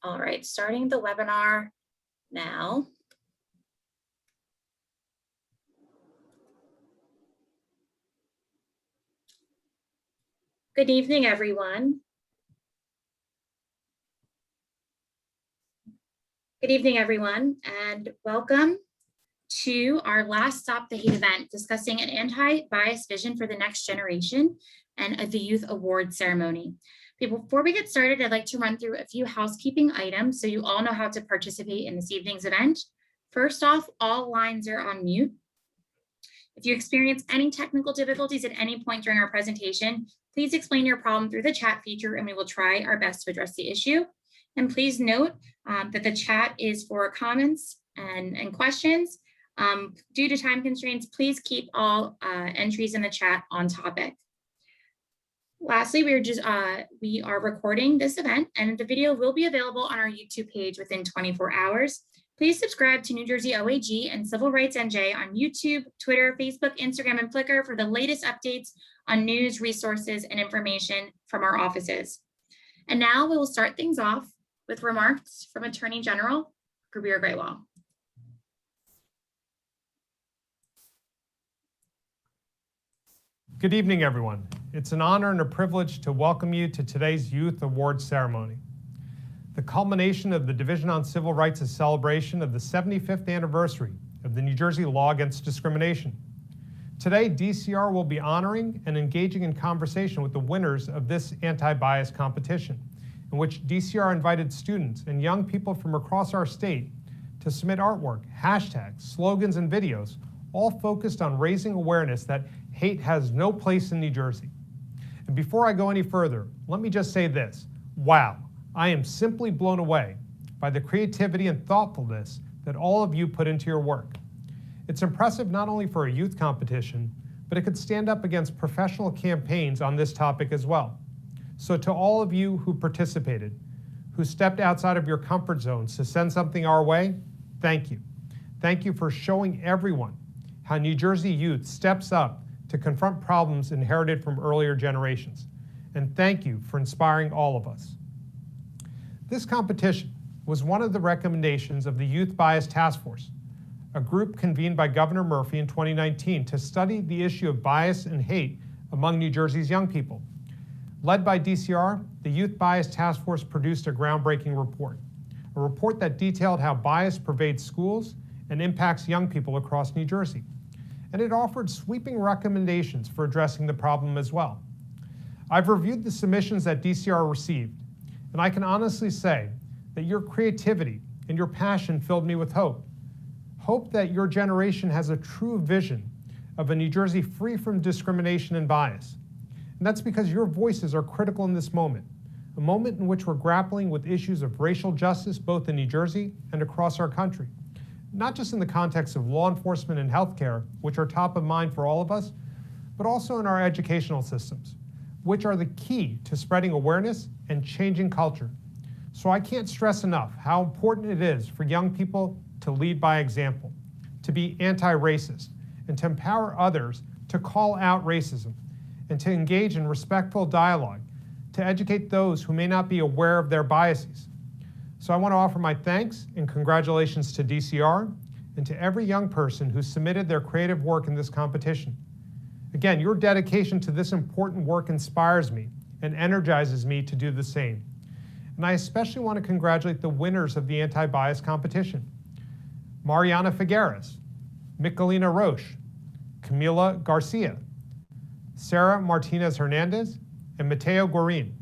All right, starting the webinar now. Good evening, everyone. Good evening, everyone, and welcome to our last Stop the Hate event, discussing an anti-bias vision for the next generation and the Youth Award ceremony. Before we get started, I'd like to run through a few housekeeping items so you all know how to participate in this evening's event. First off, all lines are on mute. If you experience any technical difficulties at any point during our presentation, please explain your problem through the chat feature and we will try our best to address the issue. And please note that the chat is for comments and questions. Due to time constraints, please keep all entries in the chat on topic. Lastly, we are recording this event and the video will be available on our YouTube page within 24 hours. Please subscribe to New Jersey OAG and Civil Rights NJ on YouTube, Twitter, Facebook, Instagram, and Flickr for the latest updates on news, resources, and information from our offices. And now we will start things off with remarks from Attorney General Grier. Good evening, everyone. It's an honor and a privilege to welcome you to today's Youth Awards ceremony. The culmination of the Division on Civil Rights' celebration of the 75th anniversary of the New Jersey Law Against Discrimination. Today, DCR will be honoring and engaging in conversation with the winners of this anti-bias competition, in which DCR invited students and young people from across our state to submit artwork, hashtags, slogans, and videos, all focused on raising awareness that hate has no place in New Jersey. And before I go any further, let me just say this. Wow, I am simply blown away by the creativity and thoughtfulness that all of you put into your work. It's impressive not only for a youth competition, but it could stand up against professional campaigns on this topic as well. So to all of you who participated, who stepped outside of your comfort zones to send something our way, thank you. Thank you for showing everyone how New Jersey youth steps up to confront problems inherited from earlier generations. And thank you for inspiring all of us. This competition was one of the recommendations of the Youth Bias Task Force, a group convened by Governor Murphy in 2019 to study the issue of bias and hate among New Jersey's young people. Led by DCR, the Youth Bias Task Force produced a groundbreaking report, a report that detailed how bias pervades schools and impacts young people across New Jersey. And it offered sweeping recommendations for addressing the problem as well. I've reviewed the submissions that DCR received, and I can honestly say that your creativity and your passion filled me with hope. Hope that your generation has a true vision of a New Jersey free from discrimination and bias. And that's because your voices are critical in this moment, a moment in which we're grappling with issues of racial justice both in New Jersey and across our country. Not just in the context of law enforcement and healthcare, which are top of mind for all of us, but also in our educational systems, which are the key to spreading awareness and changing culture. So I can't stress enough how important it is for young people to lead by example, to be anti-racist, and to empower others to call out racism, and to engage in respectful dialogue, to educate those who may not be aware of their biases. So I want to offer my thanks and congratulations to DCR and to every young person who submitted their creative work in this competition. Again, your dedication to this important work inspires me and energizes me to do the same. And I especially want to congratulate the winners of the anti-bias competition: Mariana Figueres, Michelina Roche, Camila Garcia, Sarah Martinez Hernandez, and Mateo Guarin.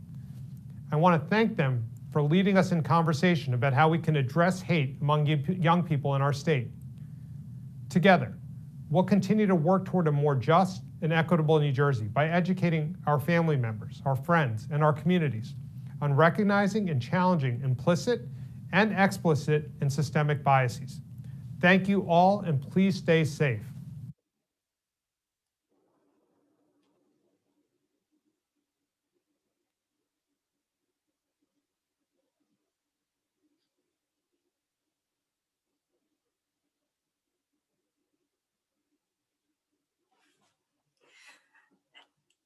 I want to thank them for leading us in conversation about how we can address hate among young people in our state. Together, we'll continue to work toward a more just and equitable New Jersey by educating our family members, our friends, and our communities on recognizing and challenging implicit and explicit and systemic biases. Thank you all, and please stay safe.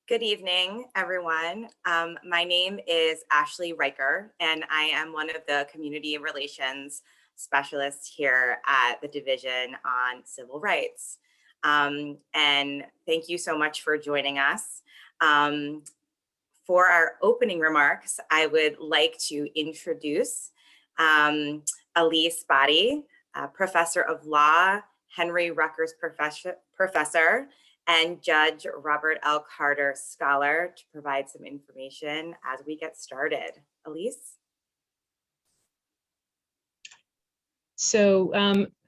Good evening, everyone. My name is Ashley Reicher, and I am one of the community relations specialists here at the Division on Civil Rights. And thank you so much for joining us. For our opening remarks, I would like to introduce Elise Body, Professor of Law, Henry Rutgers Professor, and Judge Robert L. Carter Scholar to provide some information as we get started. Elise? So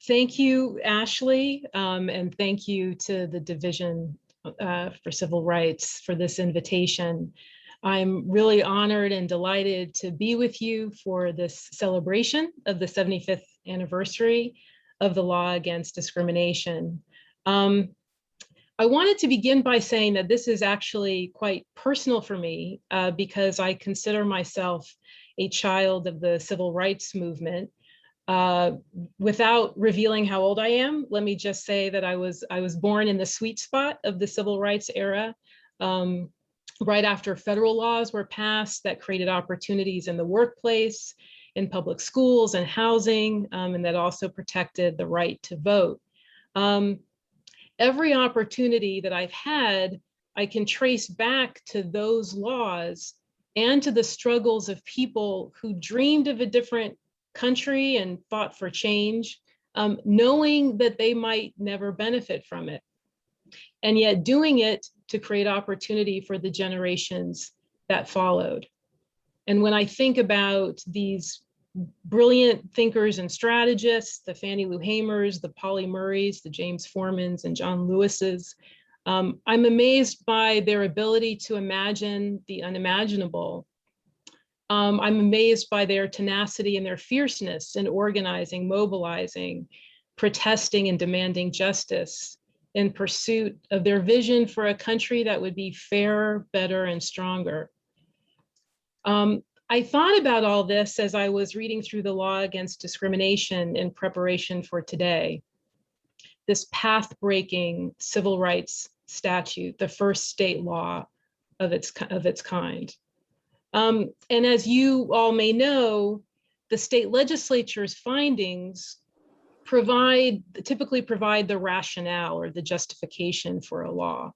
thank you, Ashley, and thank you to the Division for Civil Rights for this invitation. I'm really honored and delighted to be with you for this celebration of the 75th anniversary of the law against discrimination. I wanted to begin by saying that this is actually quite personal for me because I consider myself a child of the civil rights movement. Without revealing how old I am, let me just say that I was born in the sweet spot of the civil rights era, right after federal laws were passed that created opportunities in the workplace, in public schools and housing, and that also protected the right to vote. Every opportunity that I've had, I can trace back to those laws and to the struggles of people who dreamed of a different country and fought for change, knowing that they might never benefit from it, and yet doing it to create opportunity for the generations that followed. And when I think about these brilliant thinkers and strategists, the Fannie Lou Hamers, the Polly Murrays, the James Formans, and John Lewises, I'm amazed by their ability to imagine the unimaginable. I'm amazed by their tenacity and their fierceness in organizing, mobilizing, protesting, and demanding justice in pursuit of their vision for a country that would be fairer, better, and stronger. I thought about all this as I was reading through the law against discrimination in preparation for today. This path-breaking civil rights statute, the first state law of its kind. And as you all may know, the state legislature's findings typically provide the rationale or the justification for a law.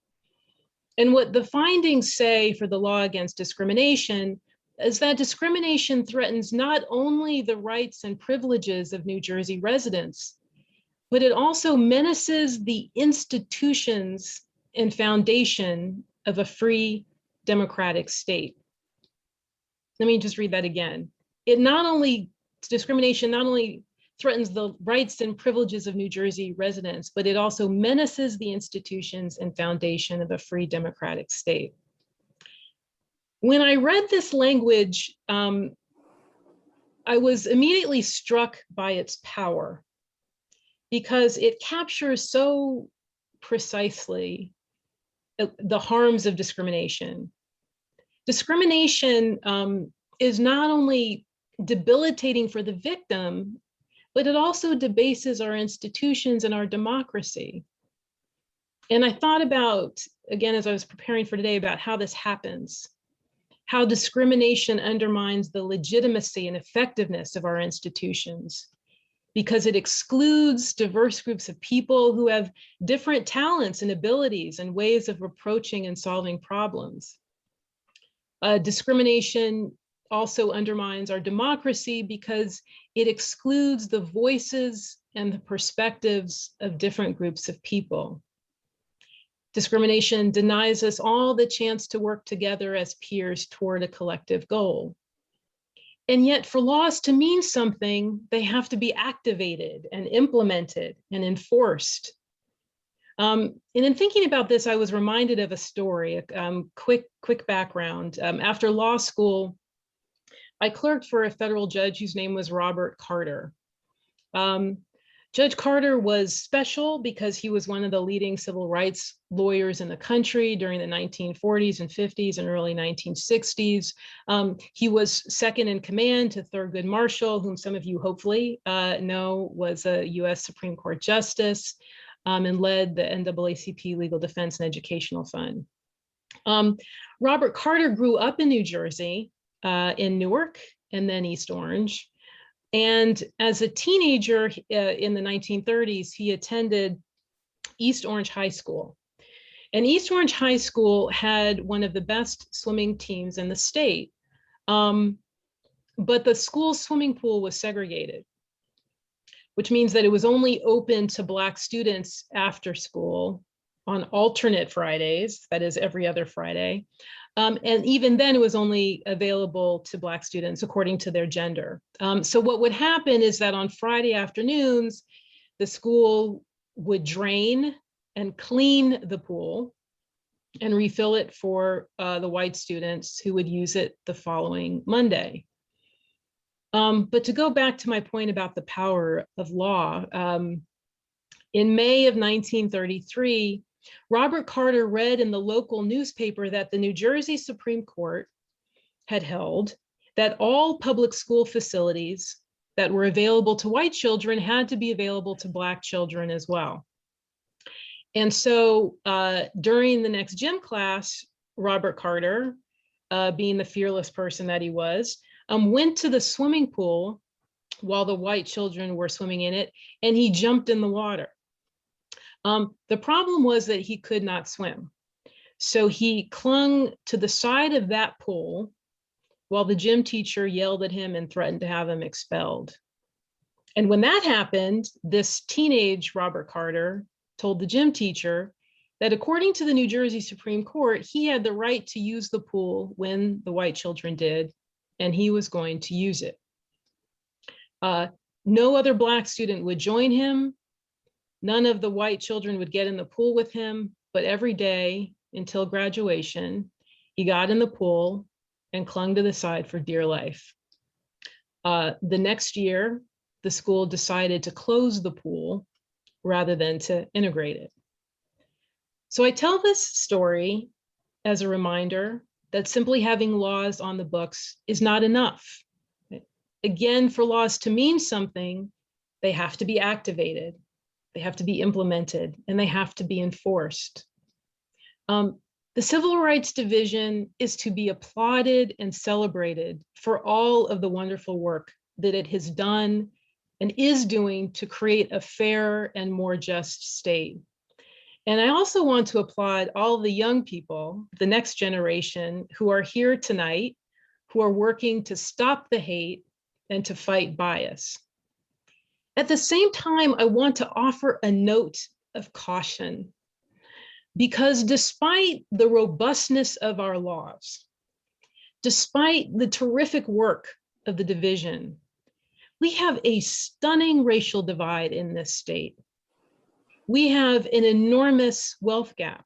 And what the findings say for the law against discrimination is that discrimination threatens not only the rights and privileges of New Jersey residents, but it also menaces the institutions and foundation of a free democratic state. Let me just read that again. Discrimination not only threatens the rights and privileges of New Jersey residents, but it also menaces the institutions and foundation of a free democratic state. When I read this language, I was immediately struck by its power because it captures so precisely the harms of discrimination. Discrimination is not only debilitating for the victim, but it also debases our institutions and our democracy. And I thought about, again, as I was preparing for today, about how this happens, how discrimination undermines the legitimacy and effectiveness of our institutions, because it excludes diverse groups of people who have different talents and abilities and ways of approaching and solving problems. Discrimination also undermines our democracy because it excludes the voices and the perspectives of different groups of people. Discrimination denies us all the chance to work together as peers toward a collective goal. And yet for laws to mean something, they have to be activated and implemented and enforced. And in thinking about this, I was reminded of a story, quick background. After law school, I clerked for a federal judge whose name was Robert Carter. Judge Carter was special because he was one of the leading civil rights lawyers in the country during the 1940s and 50s and early 1960s. He was second in command to Thurgood Marshall, whom some of you hopefully know was a US Supreme Court justice, and led the NAACP Legal Defense and Educational Fund. Robert Carter grew up in New Jersey, in Newark and then East Orange. And as a teenager in the 1930s, he attended East Orange High School. And East Orange High School had one of the best swimming teams in the state. But the school's swimming pool was segregated, which means that it was only open to Black students after school on alternate Fridays, that is every other Friday. And even then it was only available to Black students according to their gender. So what would happen is that on Friday afternoons, the school would drain and clean the pool and refill it for the white students who would use it the following Monday. But to go back to my point about the power of law, in May of 1933, Robert Carter read in the local newspaper that the New Jersey Supreme Court had held that all public school facilities that were available to white children had to be available to Black children as well. And so during the next gym class, Robert Carter, being the fearless person that he was, went to the swimming pool while the white children were swimming in it, and he jumped in the water. The problem was that he could not swim. So he clung to the side of that pool while the gym teacher yelled at him and threatened to have him expelled. And when that happened, this teenage Robert Carter told the gym teacher that according to the New Jersey Supreme Court, he had the right to use the pool when the white children did, and he was going to use it. No other Black student would join him. None of the white children would get in the pool with him, but every day until graduation, he got in the pool and clung to the side for dear life. The next year, the school decided to close the pool rather than to integrate it. So I tell this story as a reminder that simply having laws on the books is not enough. Again, for laws to mean something, they have to be activated, they have to be implemented, and they have to be enforced. The Civil Rights Division is to be applauded and celebrated for all of the wonderful work that it has done and is doing to create a fair and more just state. And I also want to applaud all the young people, the next generation, who are here tonight, who are working to stop the hate and to fight bias. At the same time, I want to offer a note of caution, because despite the robustness of our laws, despite the terrific work of the division, we have a stunning racial divide in this state. We have an enormous wealth gap.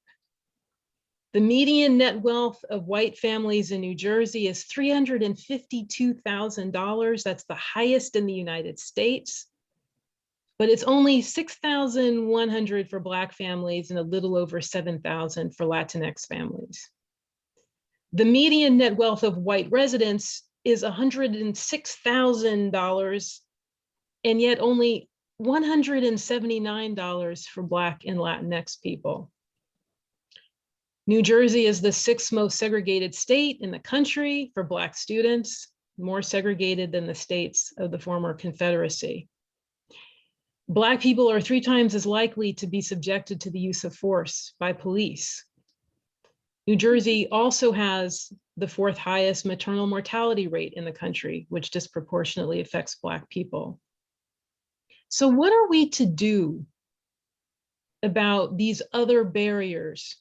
The median net wealth of white families in New Jersey is $352,000. That's the highest in the United States, but it's only $6,100 for Black families and a little over $7,000 for Latinx families. The median net wealth of white residents is $106,000, and yet only $179 for Black and Latinx people. New Jersey is the 6th most segregated state in the country for Black students, more segregated than the states of the former Confederacy. Black people are 3 times as likely to be subjected to the use of force by police. New Jersey also has the 4th highest maternal mortality rate in the country, which disproportionately affects Black people. So what are we to do about these other barriers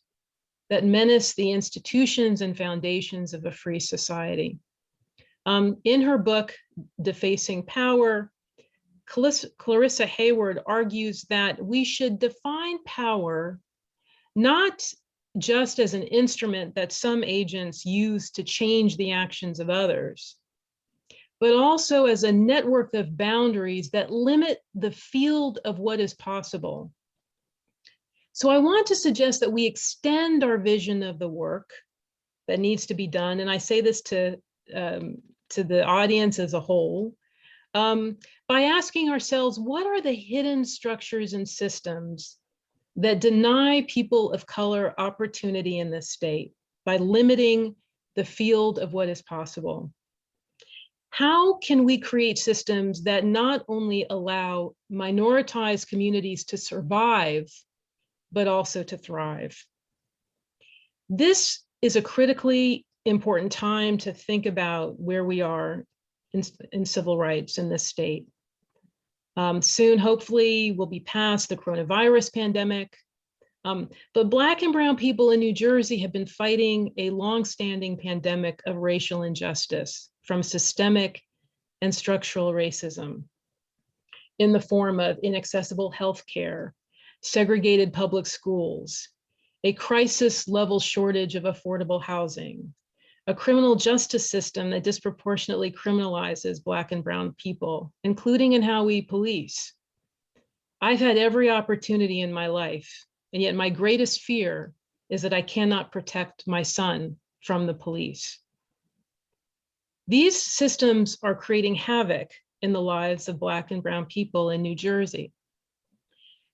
that menace the institutions and foundations of a free society? In her book, Defacing Power, Clarissa Hayward argues that we should define power not just as an instrument that some agents use to change the actions of others, but also as a network of boundaries that limit the field of what is possible. So I want to suggest that we extend our vision of the work that needs to be done, and I say this to the audience as a whole, by asking ourselves, what are the hidden structures and systems that deny people of color opportunity in this state? by limiting the field of what is possible. How can we create systems that not only allow minoritized communities to survive, but also to thrive? This is a critically important time to think about where we are in civil rights in this state. Soon, hopefully, we'll be past the coronavirus pandemic. But Black and Brown people in New Jersey have been fighting a longstanding pandemic of racial injustice from systemic and structural racism in the form of inaccessible health care, segregated public schools, a crisis-level shortage of affordable housing, a criminal justice system that disproportionately criminalizes Black and Brown people, including in how we police. I've had every opportunity in my life, and yet my greatest fear is that I cannot protect my son from the police. These systems are creating havoc in the lives of Black and Brown people in New Jersey.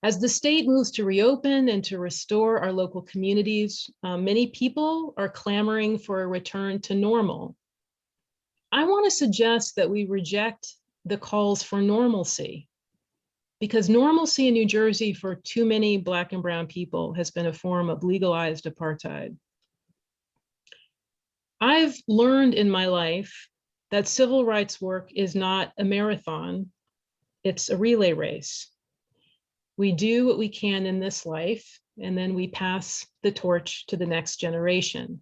As the state moves to reopen and to restore our local communities, many people are clamoring for a return to normal. I want to suggest that we reject the calls for normalcy, because normalcy in New Jersey for too many Black and Brown people has been a form of legalized apartheid. I've learned in my life that civil rights work is not a marathon, it's a relay race. We do what we can in this life, and then we pass the torch to the next generation.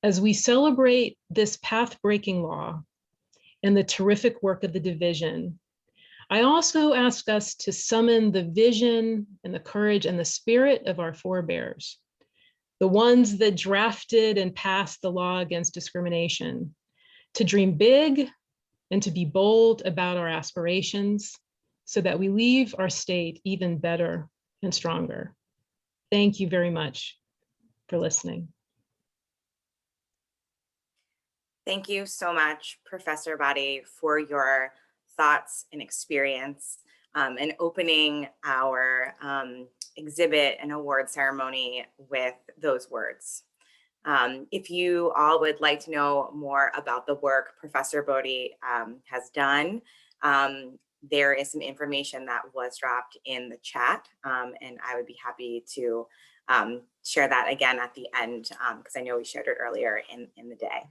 As we celebrate this path-breaking law and the terrific work of the division, I also ask us to summon the vision and the courage and the spirit of our forebears, the ones that drafted and passed the law against discrimination, to dream big and to be bold about our aspirations so that we leave our state even better and stronger. Thank you very much for listening. Thank you so much, Professor Badi, for your thoughts and experience and opening our exhibit and award ceremony with those words. If you all would like to know more about the work Professor Badi has done, there is some information that was dropped in the chat, and I would be happy to share that again at the end, because I know we shared it earlier in the day.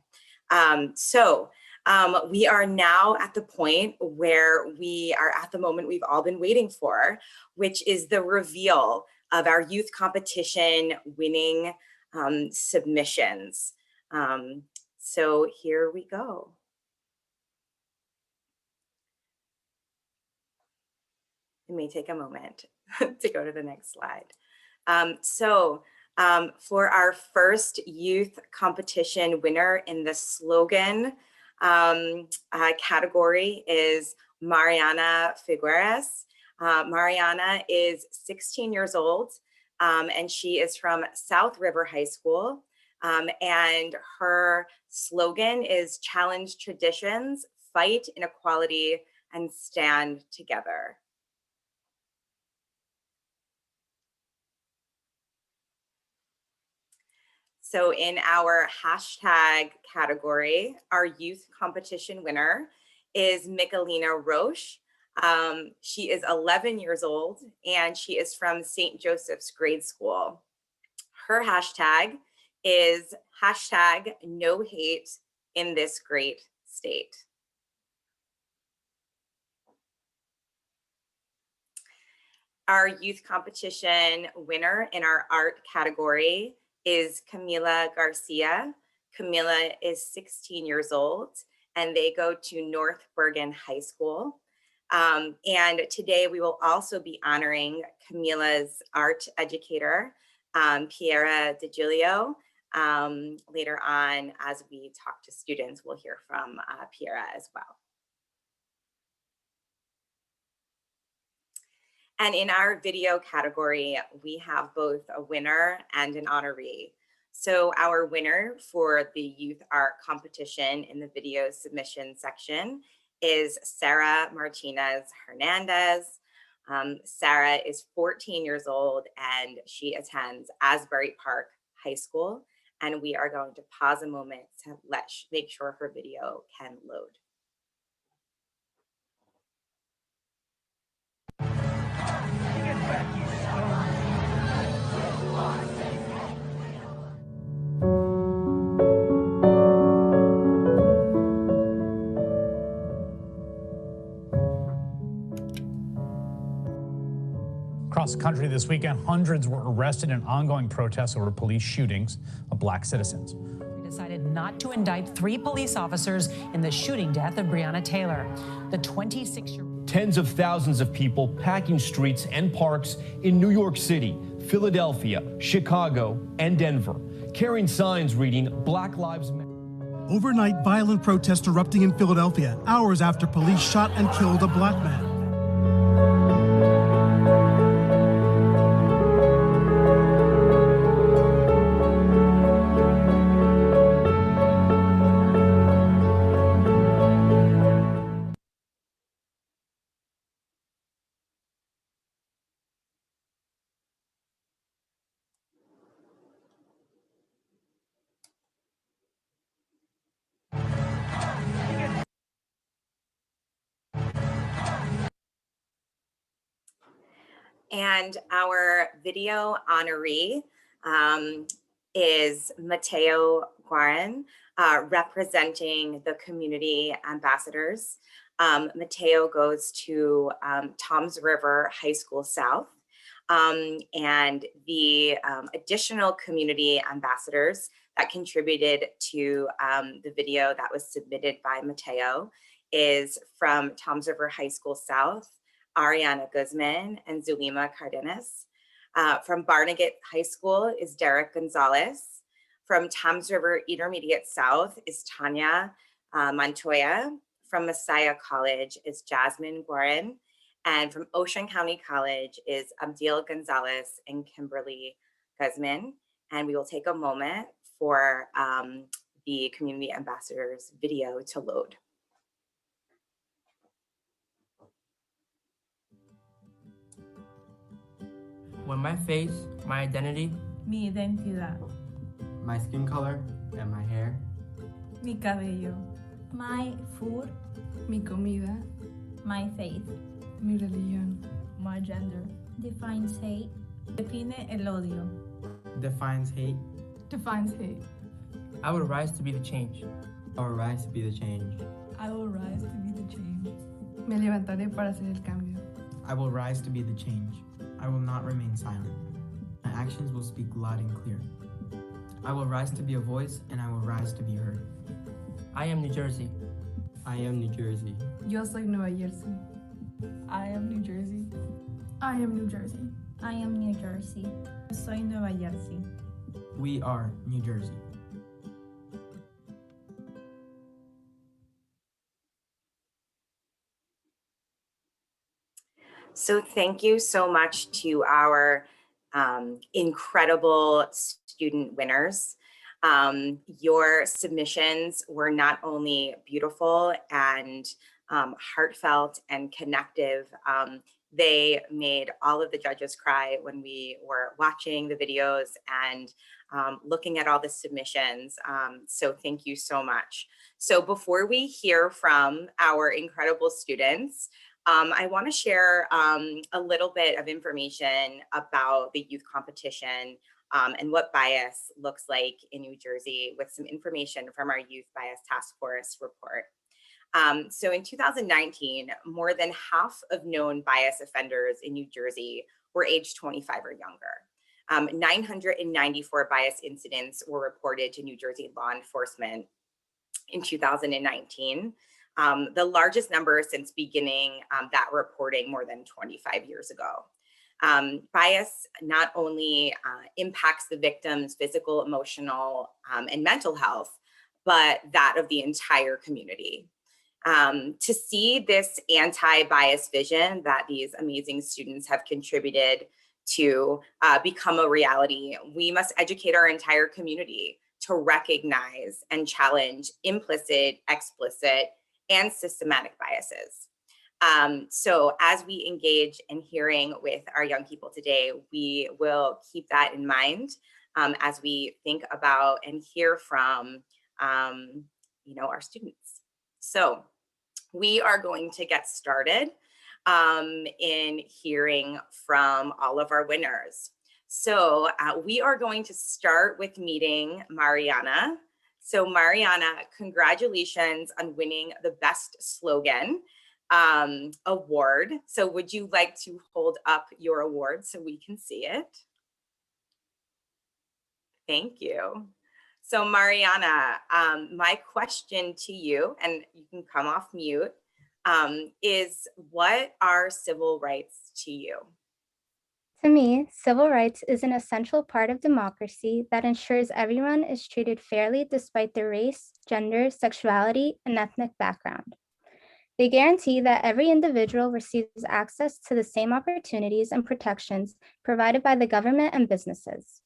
We are now at the point where we are at the moment we've all been waiting for, which is the reveal of our youth competition winning submissions. So here we go. It may take a moment to go to the next slide. For our first youth competition winner in the slogan category is Mariana Figueres. Mariana is 16 years old, and she is from South River High School. And her slogan is challenge traditions, fight inequality, and stand together. So in our hashtag category, our youth competition winner is Michelina Roche. She is 11 years old and she is from St. Joseph's Grade School. Her hashtag is hashtag no hate in this great state. Our youth competition winner in our art category is Camila Garcia. Camila is 16 years old and they go to North Bergen High School. And today we will also be honoring Camila's art educator, Piera DiGilio. Later on, as we talk to students, we'll hear from Piera as well. And in our video category, we have both a winner and an honoree. So our winner for the youth art competition in the video submission section is Sarah Martinez Hernandez. Sarah is 14 years old and she attends Asbury Park High School and we are going to pause a moment to make sure her video can load. Across the country this weekend, hundreds were arrested in ongoing protests over police shootings of Black citizens. We decided not to indict 3 police officers in the shooting death of Breonna Taylor. The 26-year-old. Tens of thousands of people packing streets and parks in New York City, Philadelphia, Chicago, and Denver, carrying signs reading Black Lives Matter. Overnight, violent protests erupting in Philadelphia, hours after police shot and killed a Black man. And our video honoree is Mateo Guarin, representing the community ambassadors. Mateo goes to Toms River High School South, and the additional community ambassadors that contributed to the video that was submitted by Mateo is from Toms River High School South, Ariana Guzman and Zulima Cardenas. From Barnegat High School is Derek Gonzalez. From Toms River Intermediate South is Tanya Montoya. From Messiah College is Jasmine Guarin. And from Ocean County College is Abdil Gonzalez and Kimberly Guzman. And we will take a moment for the community ambassadors video to load. When my face, my identity, mi identidad, my skin color and my hair, mi cabello, my food, mi comida, my faith, mi religión, my gender, defines hate, define el odio, defines hate, defines hate. I will rise to be the change. I will rise to be the change. I will rise to be the change. Me levantaré para hacer el cambio. I will rise to be the change. I will not remain silent. My actions will speak loud and clear. I will rise to be a voice, and I will rise to be heard. I am New Jersey. I am New Jersey. Yo soy Nueva Jersey. I am New Jersey. I am New Jersey. I am New Jersey. Soy Nueva Jersey. We are New Jersey. So thank you so much to our incredible student winners. Your submissions were not only beautiful and heartfelt and connective, they made all of the judges cry when we were watching the videos and looking at all the submissions. So thank you so much. So before we hear from our incredible students, I want to share a little bit of information about the youth competition and what bias looks like in New Jersey with some information from our Youth Bias Task Force report. So in 2019, more than half of known bias offenders in New Jersey were aged 25 or younger. 994 bias incidents were reported to New Jersey law enforcement in 2019. The largest number since beginning that reporting more than 25 years ago. Bias not only impacts the victim's physical, emotional, and mental health, but that of the entire community. To see this anti-bias vision that these amazing students have contributed to become a reality, we must educate our entire community to recognize and challenge implicit, explicit, and systematic biases. So as we engage in hearing with our young people today, we will keep that in mind as we think about and hear from our students. So we are going to get started in hearing from all of our winners. So we are going to start with meeting Mariana. So Mariana, congratulations on winning the Best Slogan award. So would you like to hold up your award so we can see it? Thank you. So Mariana, my question to you, and you can come off mute, is what are civil rights to you? To me, civil rights is an essential part of democracy that ensures everyone is treated fairly despite their race, gender, sexuality, and ethnic background. They guarantee that every individual receives access to the same opportunities and protections provided by the government and businesses.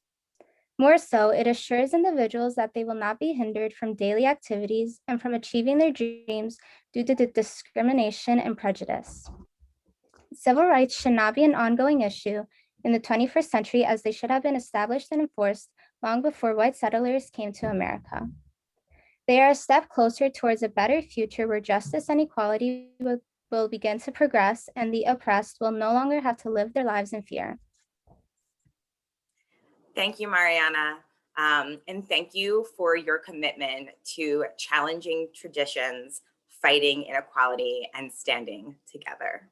More so, it assures individuals that they will not be hindered from daily activities and from achieving their dreams due to the discrimination and prejudice. Civil rights should not be an ongoing issue in the 21st century, as they should have been established and enforced long before white settlers came to America. They are a step closer towards a better future where justice and equality will begin to progress and the oppressed will no longer have to live their lives in fear. Thank you, Mariana. And thank you for your commitment to challenging traditions, fighting inequality, and standing together.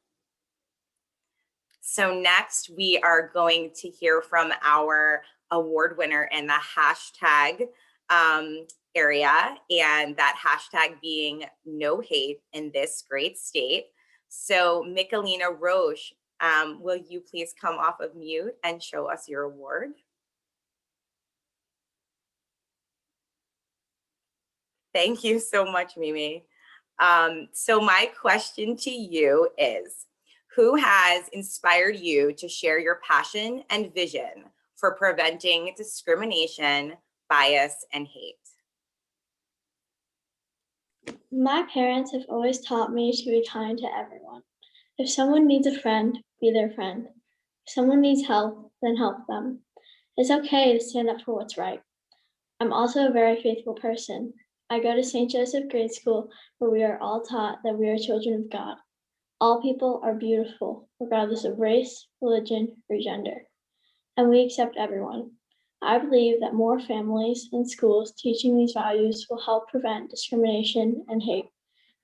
So next, we are going to hear from our award winner in the hashtag area, and that hashtag being no hate in this great state. So Michelina Roche, will you please come off of mute and show us your award? Thank you so much, Mimi. So my question to you is, who has inspired you to share your passion and vision for preventing discrimination, bias, and hate? My parents have always taught me to be kind to everyone. If someone needs a friend, be their friend. If someone needs help, then help them. It's okay to stand up for what's right. I'm also a very faithful person. I go to St. Joseph Grade School, where we are all taught that we are children of God. All people are beautiful, regardless of race, religion, or gender, and we accept everyone. I believe that more families and schools teaching these values will help prevent discrimination and hate.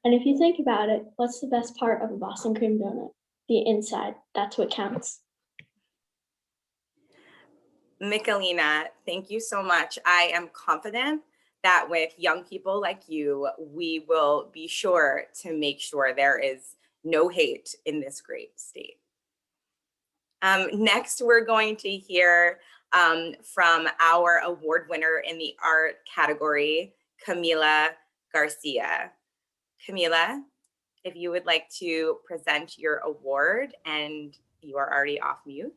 And if you think about it, what's the best part of a Boston cream donut? The inside. That's what counts. Michelina, thank you so much. I am confident that with young people like you, we will be sure to make sure there is no hate in this great state. Next, we're going to hear from our award winner in the art category, Camila Garcia. Camila, if you would like to present your award, and you are already off mute.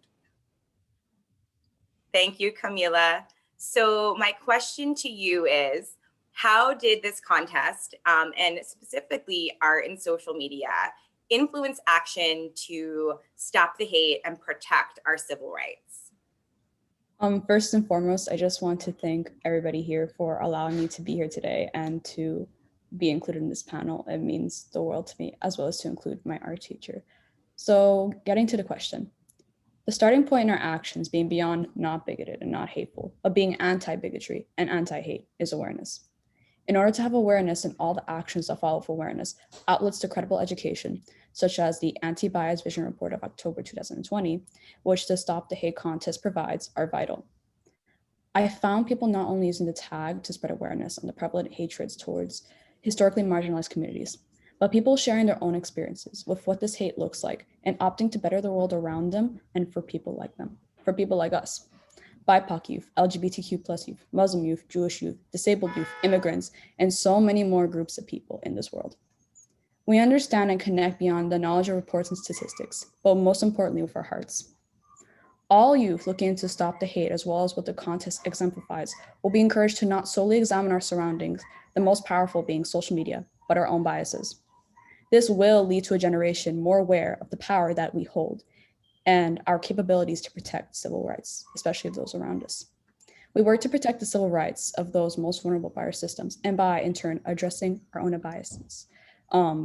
Thank you, Camila. So my question to you is, how did this contest, and specifically art and social media, influence action to stop the hate and protect our civil rights? First and foremost, I just want to thank everybody here for allowing me to be here today and to be included in this panel. It means the world to me, as well as to include my art teacher. So getting to the question, the starting point in our actions being beyond not bigoted and not hateful, but being anti-bigotry and anti-hate is awareness. In order to have awareness and all the actions that follow for awareness, outlets to credible education, such as the Anti-Bias Vision Report of October 2020, which the Stop the Hate contest provides, are vital. I found people not only using the tag to spread awareness on the prevalent hatreds towards historically marginalized communities, but people sharing their own experiences with what this hate looks like and opting to better the world around them and for people like them, for people like us. BIPOC youth, LGBTQ+ youth, Muslim youth, Jewish youth, disabled youth, immigrants, and so many more groups of people in this world. We understand and connect beyond the knowledge of reports and statistics, but most importantly with our hearts. All youth looking to stop the hate, as well as what the contest exemplifies, will be encouraged to not solely examine our surroundings, the most powerful being social media, but our own biases. This will lead to a generation more aware of the power that we hold and our capabilities to protect civil rights, especially of those around us. We work to protect the civil rights of those most vulnerable by our systems, and by, in turn, addressing our own biases,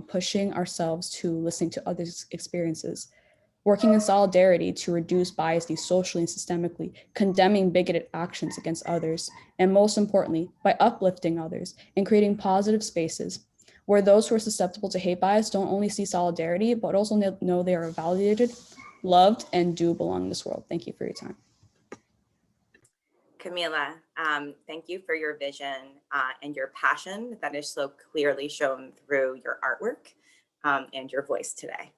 pushing ourselves to listening to others' experiences, working in solidarity to reduce biases socially and systemically, condemning bigoted actions against others, and most importantly, by uplifting others and creating positive spaces where those who are susceptible to hate bias don't only see solidarity, but also know they are validated, loved, and do belong in this world. Thank you for your time. Camila, thank you for your vision and your passion that is so clearly shown through your artwork and your voice today.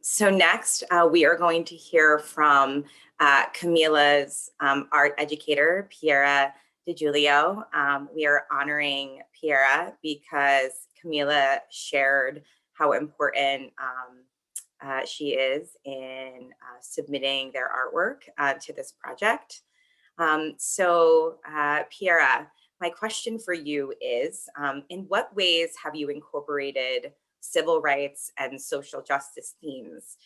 So next, we are going to hear from Camila's art educator, Piera DiGiulio. We are honoring Piera because Camila shared how important she is in submitting their artwork to this project. So Piera, my question for you is, in what ways have you incorporated civil rights and social justice themes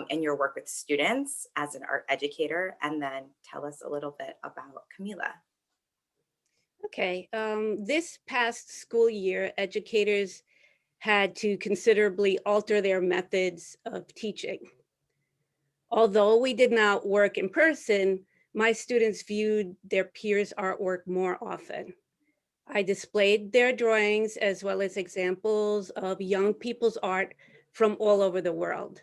in your work with students as an art educator? And then tell us a little bit about Camila. Okay, this past school year, educators had to considerably alter their methods of teaching. Although we did not work in person, my students viewed their peers' artwork more often. I displayed their drawings as well as examples of young people's art from all over the world.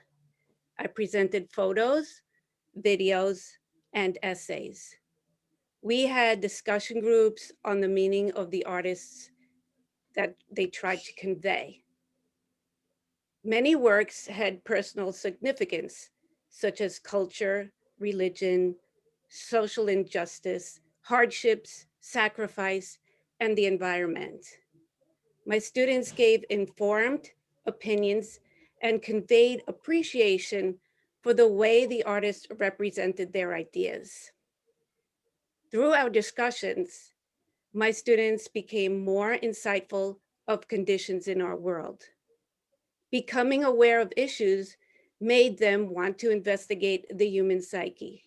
I presented photos, videos, and essays. We had discussion groups on the meaning of the artists that they tried to convey. Many works had personal significance, such as culture, religion, social injustice, hardships, sacrifice, and the environment. My students gave informed opinions and conveyed appreciation for the way the artists represented their ideas. Through our discussions, my students became more insightful of conditions in our world. Becoming aware of issues made them want to investigate the human psyche.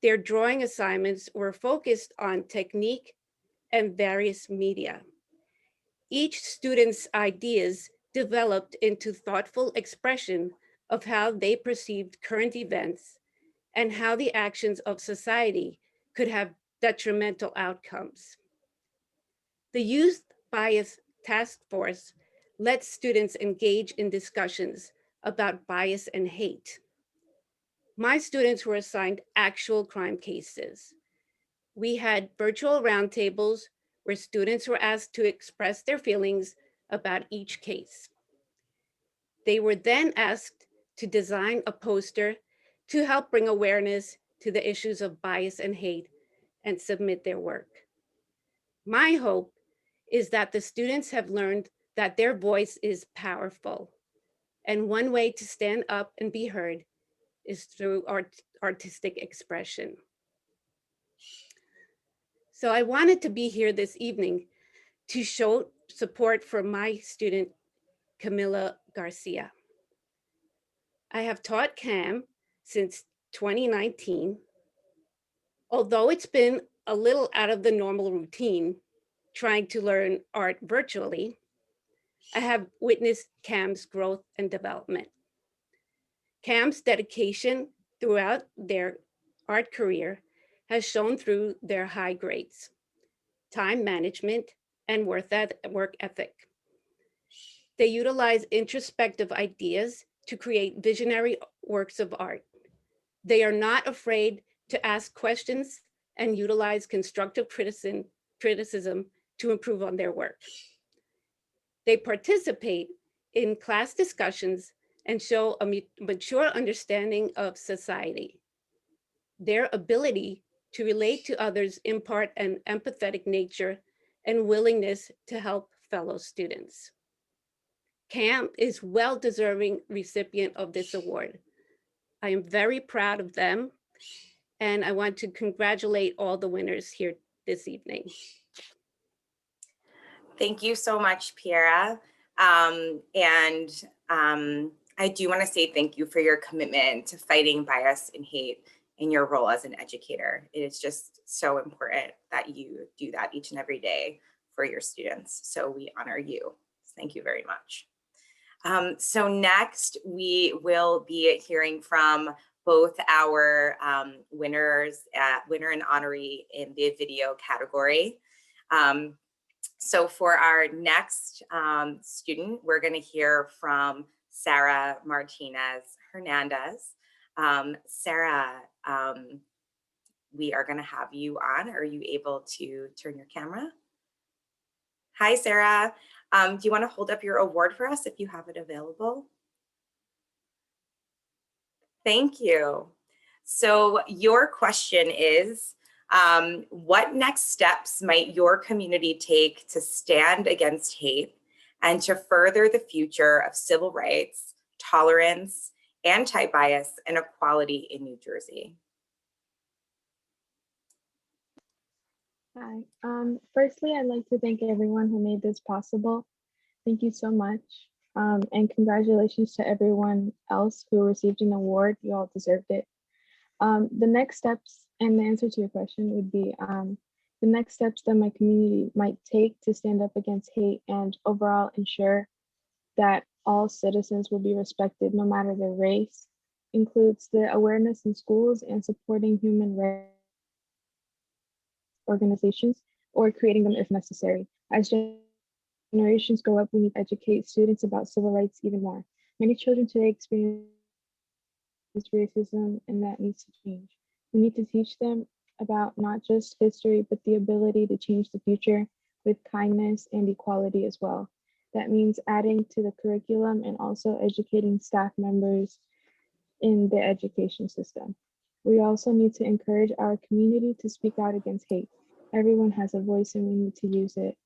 Their drawing assignments were focused on technique and various media. Each student's ideas developed into thoughtful expression of how they perceived current events and how the actions of society could have detrimental outcomes. The Youth Bias Task Force lets students engage in discussions about bias and hate. My students were assigned actual crime cases. We had virtual roundtables where students were asked to express their feelings about each case. They were then asked to design a poster to help bring awareness to the issues of bias and hate and submit their work. My hope is that the students have learned that their voice is powerful. And one way to stand up and be heard is through artistic expression. So I wanted to be here this evening to show support for my student, Camila Garcia. I have taught CAM since 2019. Although it's been a little out of the normal routine, trying to learn art virtually, I have witnessed CAM's growth and development. CAM's dedication throughout their art career has shown through their high grades, time management, and work ethic. They utilize introspective ideas to create visionary works of art. They are not afraid to ask questions and utilize constructive criticism to improve on their work. They participate in class discussions and show a mature understanding of society. Their ability to relate to others impart an empathetic nature and willingness to help fellow students. CAM is well-deserving recipient of this award. I am very proud of them, and I want to congratulate all the winners here this evening. Thank you so much, Piera. I do want to say thank you for your commitment to fighting bias and hate in your role as an educator. It is just so important that you do that each and every day for your students. So we honor you. Thank you very much. So next, we will be hearing from both our winner and honoree in the video category. So for our next student, we're going to hear from Sarah Martinez Hernandez. Sarah, we are going to have you on. Are you able to turn your camera? Hi, Sarah. Do you want to hold up your award for us if you have it available? Thank you. So your question is, what next steps might your community take to stand against hate and to further the future of civil rights, tolerance, anti-bias, and equality in New Jersey? Hi. Firstly, I'd like to thank everyone who made this possible. Thank you so much. And congratulations to everyone else who received an award. You all deserved it. The next steps, and the answer to your question would be the next steps that my community might take to stand up against hate and overall ensure that all citizens will be respected no matter their race includes the awareness in schools and supporting human rights organizations or creating them if necessary. As generations grow up, we need to educate students about civil rights even more. Many children today experience racism, and that needs to change. We need to teach them about not just history, but the ability to change the future with kindness and equality as well. That means adding to the curriculum and also educating staff members in the education system. We also need to encourage our community to speak out against hate. Everyone has a voice and we need to use it.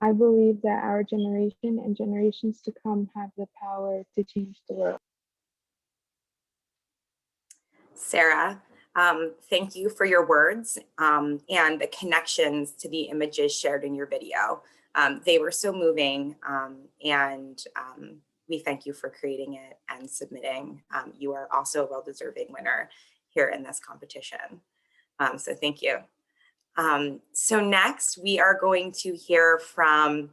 I believe that our generation and generations to come have the power to change the world. Sarah, thank you for your words and the connections to the images shared in your video. They were so moving, and we thank you for creating it and submitting. You are also a well-deserving winner here in this competition. So thank you. So next, we are going to hear from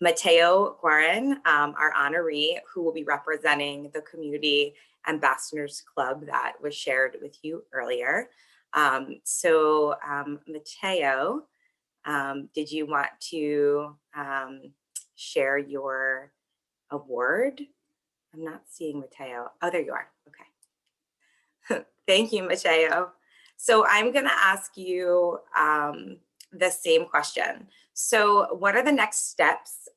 Mateo Guarin, our honoree, who will be representing the Community Ambassadors Club that was shared with you earlier. Mateo, did you want to share your award? I'm not seeing Mateo. Oh, there you are. Okay. Thank you, Mateo. So I'm going to ask you the same question. So what are the next steps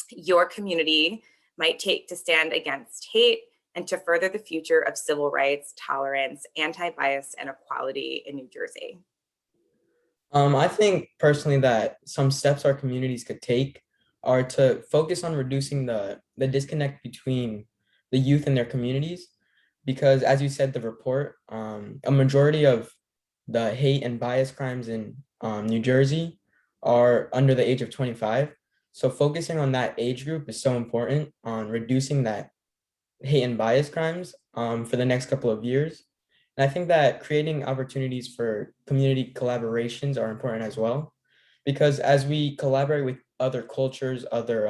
your community might take to stand against hate and to further the future of civil rights, tolerance, anti-bias, and equality in New Jersey? I think personally that some steps our communities could take are to focus on reducing the disconnect between the youth and their communities. Because as you said, the report, a majority of the hate and bias crimes in New Jersey are under the age of 25. So focusing on that age group is so important on reducing that hate and bias crimes for the next couple of years. And I think that creating opportunities for community collaborations are important as well, because as we collaborate with other cultures, other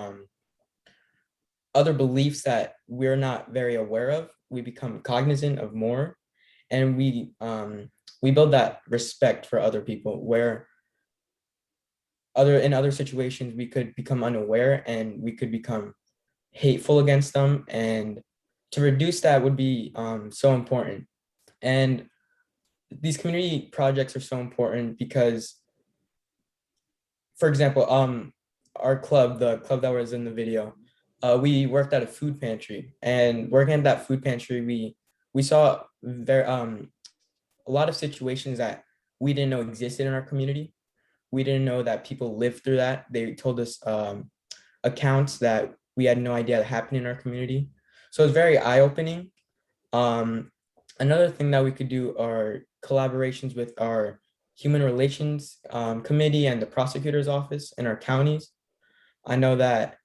beliefs that we're not very aware of, we become cognizant of more, and we build that respect for other people, where in other situations we could become unaware and we could become hateful against them, and to reduce that would be so important. And these community projects are so important because, for example, our club, the club that was in the video, we worked at a food pantry, and working at that food pantry, we saw a lot of situations that we didn't know existed in our community. We didn't know that people lived through that. They told us accounts that we had no idea that happened in our community. So it's very eye-opening. Another thing that we could do are collaborations with our Human Relations Committee and the prosecutor's office in our counties. I know that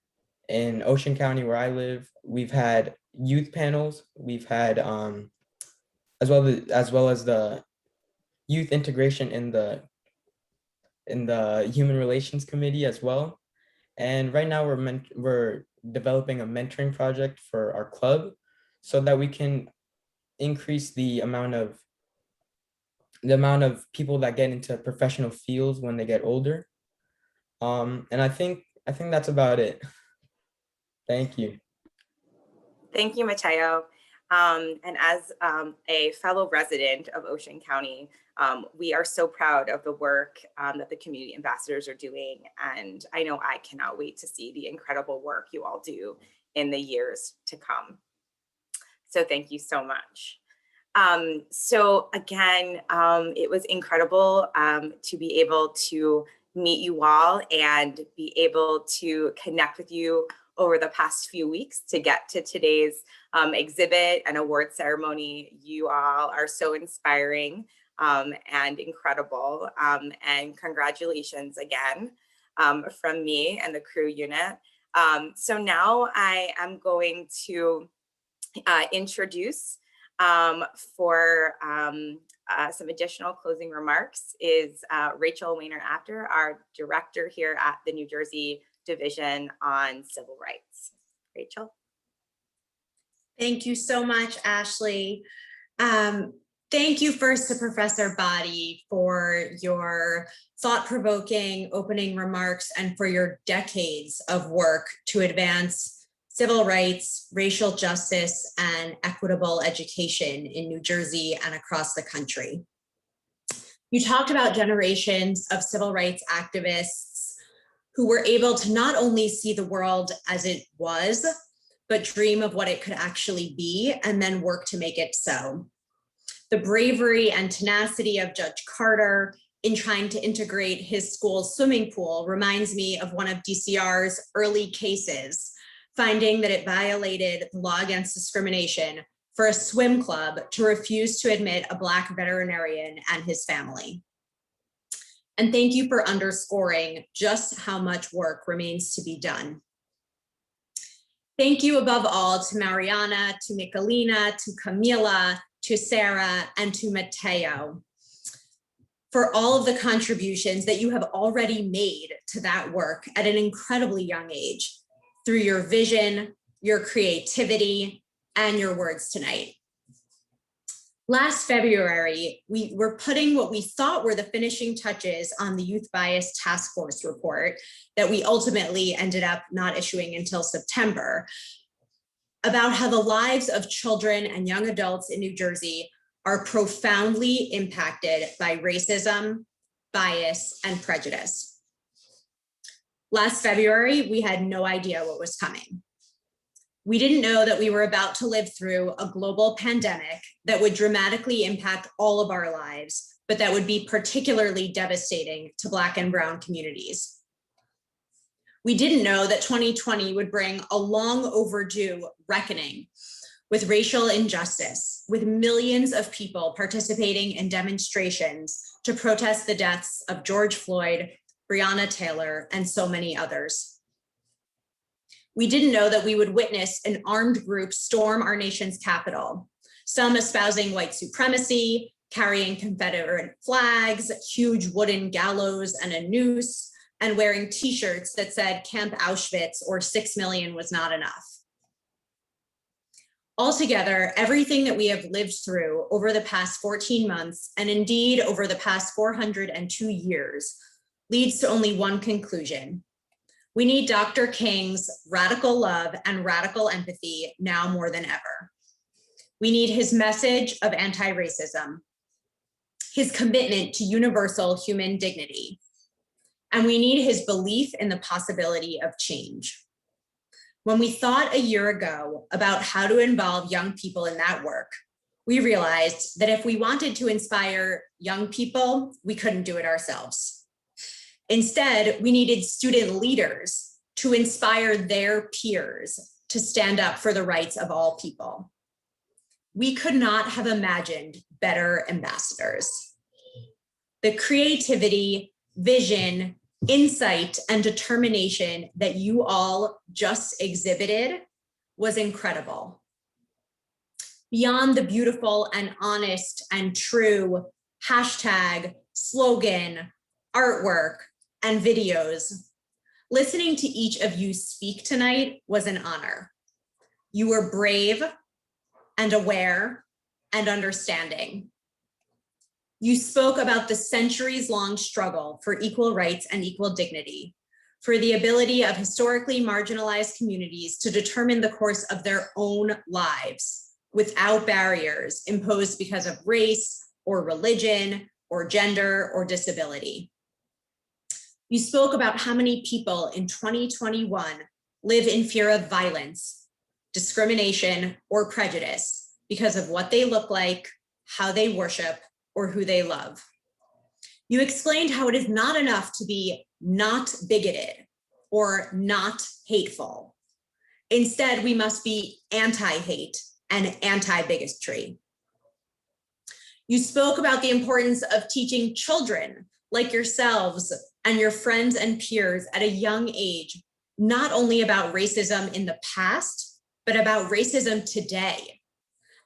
in Ocean County, where I live, we've had youth panels. We've had as well as the youth integration in the Human Relations Committee as well. And right now we're developing a mentoring project for our club so that we can increase the amount of people that get into professional fields when they get older. And I think that's about it. Thank you. Thank you, Mateo. And as a fellow resident of Ocean County, we are so proud of the work that the community ambassadors are doing. And I know I cannot wait to see the incredible work you all do in the years to come. So thank you so much. So again, it was incredible to be able to meet you all and be able to connect with you over the past few weeks to get to today's exhibit and award ceremony. You all are so inspiring and incredible. And congratulations again from me and the crew unit. So now I am going to introduce for some additional closing remarks is Rachel Weiner-After, our director here at the New Jersey Division on Civil Rights. Rachel. Thank you so much, Ashley. Thank you first to Professor Badi for your thought-provoking opening remarks and for your decades of work to advance civil rights, racial justice, and equitable education in New Jersey and across the country. You talked about generations of civil rights activists who were able to not only see the world as it was, but dream of what it could actually be and then work to make it so. The bravery and tenacity of Judge Carter in trying to integrate his school's swimming pool reminds me of one of DCR's early cases, finding that it violated the law against discrimination for a swim club to refuse to admit a Black veterinarian and his family. And thank you for underscoring just how much work remains to be done. Thank you above all to Mariana, to Michelina, to Camila, to Sarah, and to Mateo for all of the contributions that you have already made to that work at an incredibly young age through your vision, your creativity, and your words tonight. Last February, we were putting what we thought were the finishing touches on the Youth Bias Task Force report that we ultimately ended up not issuing until September, about how the lives of children and young adults in New Jersey are profoundly impacted by racism, bias, and prejudice. Last February, we had no idea what was coming. We didn't know that we were about to live through a global pandemic that would dramatically impact all of our lives, but that would be particularly devastating to Black and Brown communities. We didn't know that 2020 would bring a long overdue reckoning with racial injustice, with millions of people participating in demonstrations to protest the deaths of George Floyd, Breonna Taylor, and so many others. We didn't know that we would witness an armed group storm our nation's capital, some espousing white supremacy, carrying Confederate flags, huge wooden gallows and a noose, and wearing t-shirts that said Camp Auschwitz or 6 million was not enough. Altogether, everything that we have lived through over the past 14 months, and indeed over the past 402 years, leads to only one conclusion. We need Dr. King's radical love and radical empathy now more than ever. We need his message of anti-racism, his commitment to universal human dignity, and we need his belief in the possibility of change. When we thought a year ago about how to involve young people in that work, we realized that if we wanted to inspire young people, we couldn't do it ourselves. Instead, we needed student leaders to inspire their peers to stand up for the rights of all people. We could not have imagined better ambassadors. The creativity, vision, insight, and determination that you all just exhibited was incredible. Beyond the beautiful and honest and true hashtag, slogan, artwork, and videos, listening to each of you speak tonight was an honor. You were brave and aware and understanding. You spoke about the centuries-long struggle for equal rights and equal dignity, for the ability of historically marginalized communities to determine the course of their own lives without barriers imposed because of race or religion or gender or disability. You spoke about how many people in 2021 live in fear of violence, discrimination, or prejudice because of what they look like, how they worship, or who they love. You explained how it is not enough to be not bigoted or not hateful. Instead, we must be anti-hate and anti-bigotry. You spoke about the importance of teaching children like yourselves and your friends and peers at a young age, not only about racism in the past, but about racism today,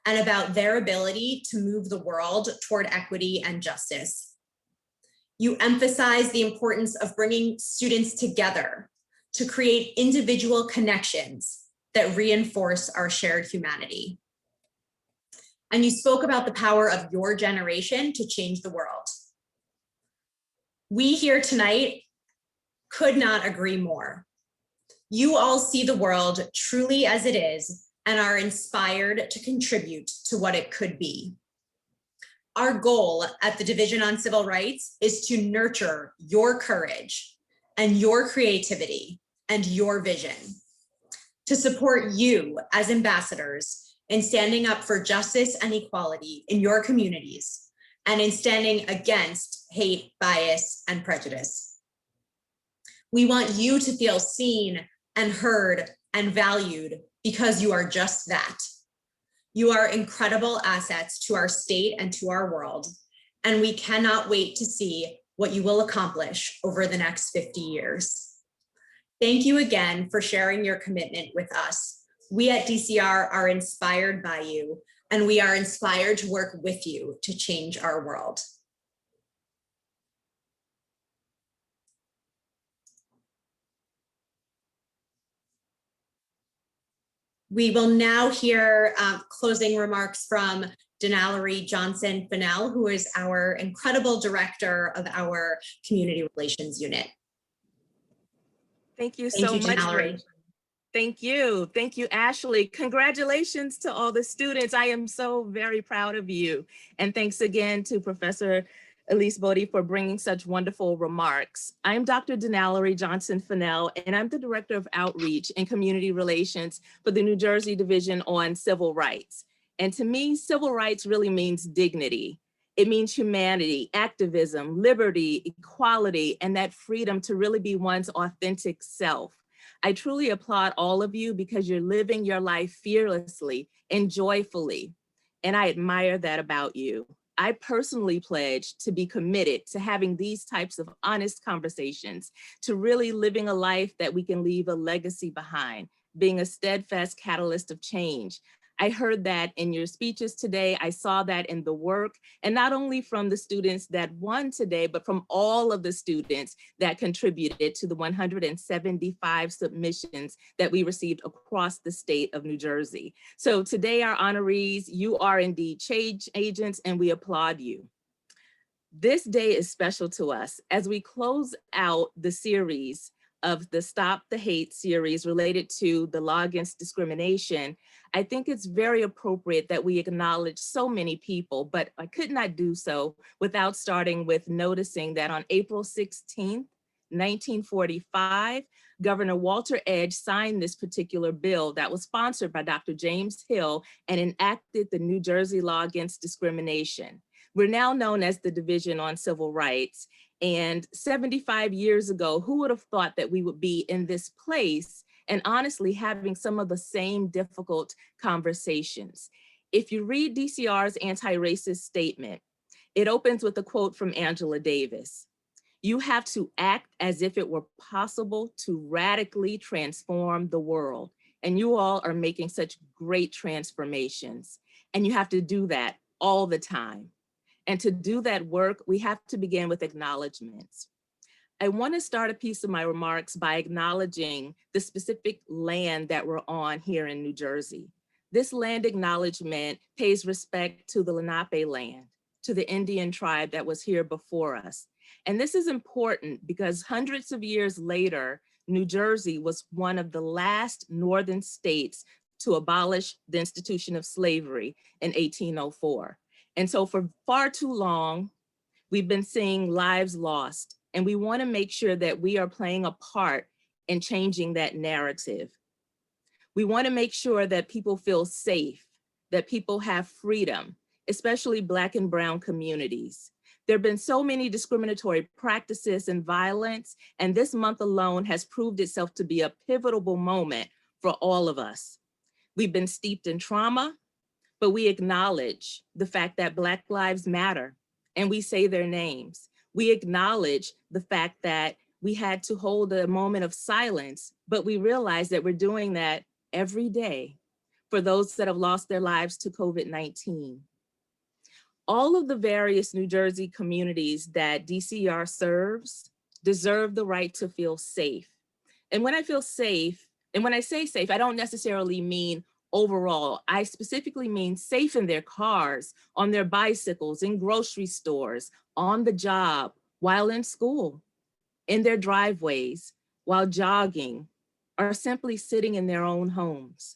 and about their ability to move the world toward equity and justice. You emphasize the importance of bringing students together to create individual connections that reinforce our shared humanity. And you spoke about the power of your generation to change the world. We here tonight could not agree more. You all see the world truly as it is and are inspired to contribute to what it could be. Our goal at the Division on Civil Rights is to nurture your courage and your creativity and your vision, to support you as ambassadors in standing up for justice and equality in your communities and in standing against hate, bias, and prejudice. We want you to feel seen and heard and valued because you are just that. You are incredible assets to our state and to our world, and we cannot wait to see what you will accomplish over the next 50 years. Thank you again for sharing your commitment with us. We at DCR are inspired by you, and we are inspired to work with you to change our world. We will now hear closing remarks from Denalery Johnson Fennell, who is our incredible director of our Community Relations Unit. Thank you so much. Denalery. Thank you. Thank you, Ashley. Congratulations to all the students. I am so very proud of you. And thanks again to Professor Elise Bodie for bringing such wonderful remarks. I'm Dr. Denalery Johnson Fennell, and I'm the Director of Outreach and Community Relations for the New Jersey Division on Civil Rights. And to me, civil rights really means dignity. It means humanity, activism, liberty, equality, and that freedom to really be one's authentic self. I truly applaud all of you because you're living your life fearlessly and joyfully, and I admire that about you. I personally pledge to be committed to having these types of honest conversations, to really living a life that we can leave a legacy behind, being a steadfast catalyst of change. I heard that in your speeches today. I saw that in the work, and not only from the students that won today, but from all of the students that contributed to the 175 submissions that we received across the state of New Jersey. So today, our honorees, you are indeed change agents, and we applaud you. This day is special to us as we close out the series of the Stop the Hate series related to the law against discrimination. I think it's very appropriate that we acknowledge so many people, but I could not do so without starting with noticing that on April 16th, 1945, Governor Walter Edge signed this particular bill that was sponsored by Dr. James Hill and enacted the New Jersey Law Against Discrimination. We're now known as the Division on Civil Rights. And 75 years ago, who would have thought that we would be in this place and honestly having some of the same difficult conversations? If you read DCR's anti-racist statement, it opens with a quote from Angela Davis. You have to act as if it were possible to radically transform the world. And you all are making such great transformations. And you have to do that all the time. And to do that work, we have to begin with acknowledgements. I want to start a piece of my remarks by acknowledging the specific land that we're on here in New Jersey. This land acknowledgement pays respect to the Lenape land, to the Indian tribe that was here before us. And this is important because hundreds of years later, New Jersey was one of the last northern states to abolish the institution of slavery in 1804. And so for far too long, we've been seeing lives lost, and we want to make sure that we are playing a part in changing that narrative. We want to make sure that people feel safe, that people have freedom, especially Black and Brown communities. There have been so many discriminatory practices and violence, and this month alone has proved itself to be a pivotal moment for all of us. We've been steeped in trauma, but we acknowledge the fact that Black lives matter, and we say their names. We acknowledge the fact that we had to hold a moment of silence, but we realize that we're doing that every day for those that have lost their lives to COVID-19. All of the various New Jersey communities that DCR serves deserve the right to feel safe. And when I feel safe, and when I say safe, I don't necessarily mean overall. I specifically mean safe in their cars, on their bicycles, in grocery stores, on the job, while in school, in their driveways, while jogging, or simply sitting in their own homes.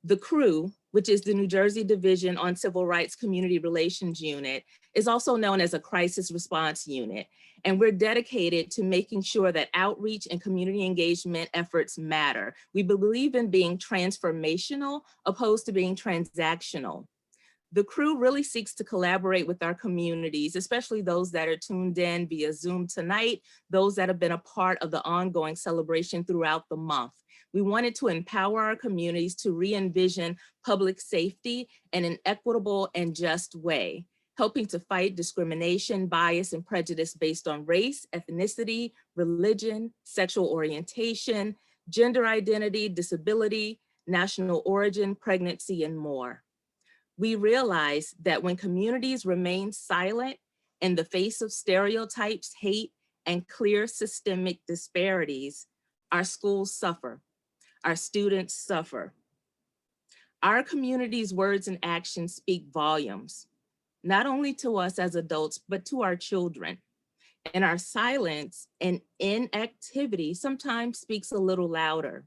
The CREW, which is the New Jersey Division on Civil Rights Community Relations Unit, is also known as a crisis response unit. And we're dedicated to making sure that outreach and community engagement efforts matter. We believe in being transformational opposed to being transactional. The CREW really seeks to collaborate with our communities, especially those that are tuned in via Zoom tonight, those that have been a part of the ongoing celebration throughout the month. We wanted to empower our communities to re-envision public safety in an equitable and just way, helping to fight discrimination, bias, and prejudice based on race, ethnicity, religion, sexual orientation, gender identity, disability, national origin, pregnancy, and more. We realize that when communities remain silent in the face of stereotypes, hate, and clear systemic disparities, our schools suffer, our students suffer. Our community's words and actions speak volumes, not only to us as adults, but to our children. And our silence and inactivity sometimes speaks a little louder.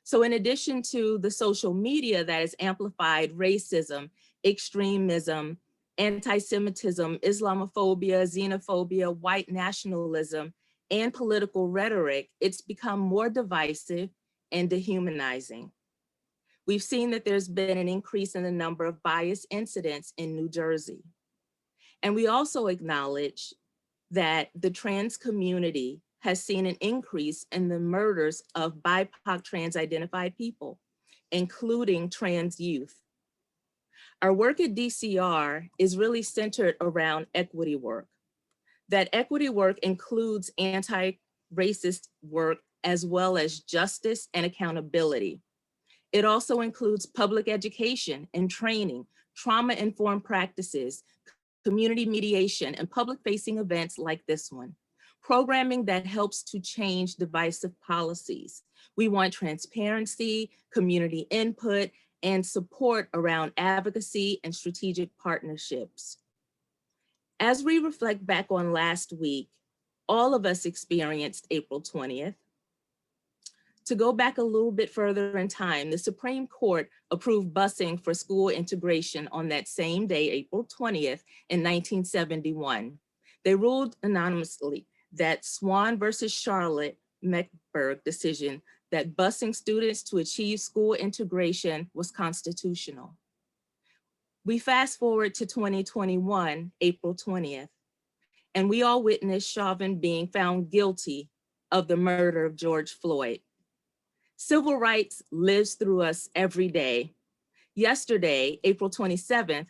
So in addition to the social media that has amplified racism, extremism, anti-Semitism, Islamophobia, xenophobia, white nationalism, and political rhetoric, it's become more divisive and dehumanizing. We've seen that there's been an increase in the number of bias incidents in New Jersey. And we also acknowledge that the trans community has seen an increase in the murders of BIPOC trans-identified people, including trans youth. Our work at DCR is really centered around equity work. That equity work includes anti-racist work as well as justice and accountability. It also includes public education and training, trauma-informed practices, community mediation, and public-facing events like this one. Programming that helps to change divisive policies. We want transparency, community input, and support around advocacy and strategic partnerships. As we reflect back on last week, all of us experienced April 20th. To go back a little bit further in time, the Supreme Court approved busing for school integration on that same day, April 20th, in 1971. They ruled anonymously that Swan versus Charlotte Mecklenburg decision that busing students to achieve school integration was constitutional. We fast forward to 2021, April 20th, and we all witnessed Chauvin being found guilty of the murder of George Floyd. Civil rights lives through us every day. Yesterday, April 27th,